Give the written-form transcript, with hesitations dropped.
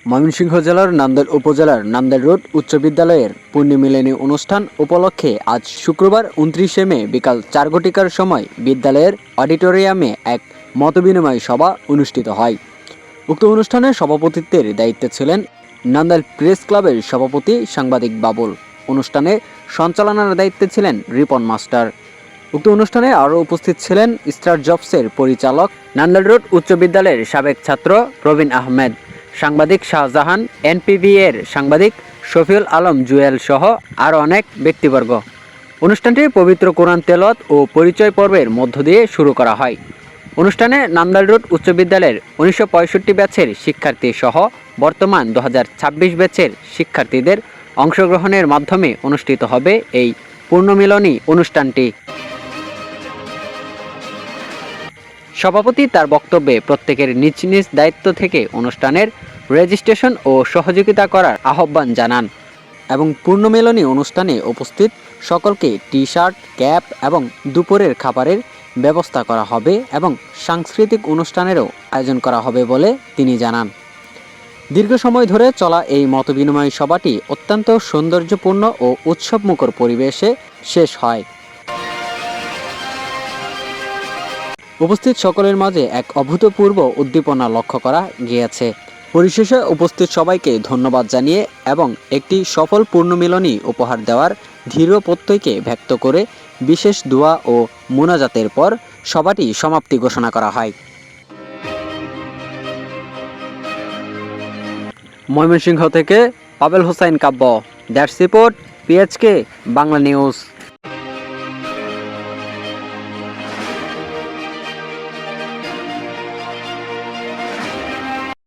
ময়মনসিংহ জেলার নান্দেল উপজেলার নান্দেল রোড উচ্চ বিদ্যালয়ের পূর্ণমিলনী অনুষ্ঠান উপলক্ষে আজ শুক্রবার ২৯শে মে বিকাল ৪ ঘটিকার সময় বিদ্যালয়ের অডিটোরিয়ামে এক মতবিনিময় সভা অনুষ্ঠিত হয়। উক্ত অনুষ্ঠানে সভাপতিত্বের দায়িত্বে ছিলেন নান্দেল প্রেস ক্লাবের সভাপতি সাংবাদিক বাবুল। অনুষ্ঠানে সঞ্চালনার দায়িত্বে ছিলেন রিপন মাস্টার। উক্ত অনুষ্ঠানে আরও উপস্থিত ছিলেন স্টার জবসের পরিচালক, নান্দেল রোড উচ্চ বিদ্যালয়ের সাবেক ছাত্র প্রবীণ আহমেদ, সাংবাদিক শাহজাহান, এনপিভি এর সাংবাদিক শফিউল আলম জুয়েল সহ আরও অনেক ব্যক্তিবর্গ। অনুষ্ঠানটি পবিত্র কোরআন তেলাওয়াত ও পরিচয় পর্বের মধ্য দিয়ে শুরু করা হয়। অনুষ্ঠানে নান্দেল রোড উচ্চ বিদ্যালয়ের ১৯৬৫ ব্যাচের শিক্ষার্থী সহ বর্তমান ২০২৬ ব্যাচের শিক্ষার্থীদের অংশগ্রহণের মাধ্যমে অনুষ্ঠিত হবে এই পূর্ণমিলনী অনুষ্ঠানটি। সভাপতি তার বক্তব্যে প্রত্যেকের নিজ নিজ দায়িত্ব থেকে অনুষ্ঠানের রেজিস্ট্রেশন ও সহযোগিতা করার আহ্বান জানান এবং পূর্ণমিলনী অনুষ্ঠানে উপস্থিত সকলকে টি-শার্ট, ক্যাপ এবং দুপুরের খাবারের ব্যবস্থা করা হবে এবং সাংস্কৃতিক অনুষ্ঠানেরও আয়োজন করা হবে বলে তিনি জানান। দীর্ঘ সময় ধরে চলা এই মতবিনিময় সভাটি অত্যন্ত সৌন্দর্যপূর্ণ ও উৎসবমুখর পরিবেশে শেষ হয়। উপস্থিত সকলের মাঝে এক অভূতপূর্ব উদ্দীপনা লক্ষ্য করা গিয়েছে। পরিশেষে উপস্থিত সবাইকে ধন্যবাদ জানিয়ে এবং একটি সফল পূর্ণমিলনী উপহার দেওয়ার দৃঢ় প্রত্যয়কে ব্যক্ত করে বিশেষ দোয়া ও মুনাজাতের পর সভাটি সমাপ্তি ঘোষণা করা হয়। ময়মনসিংহ থেকে Pabel Hossain Kabya, that's report, PHK Bangla news.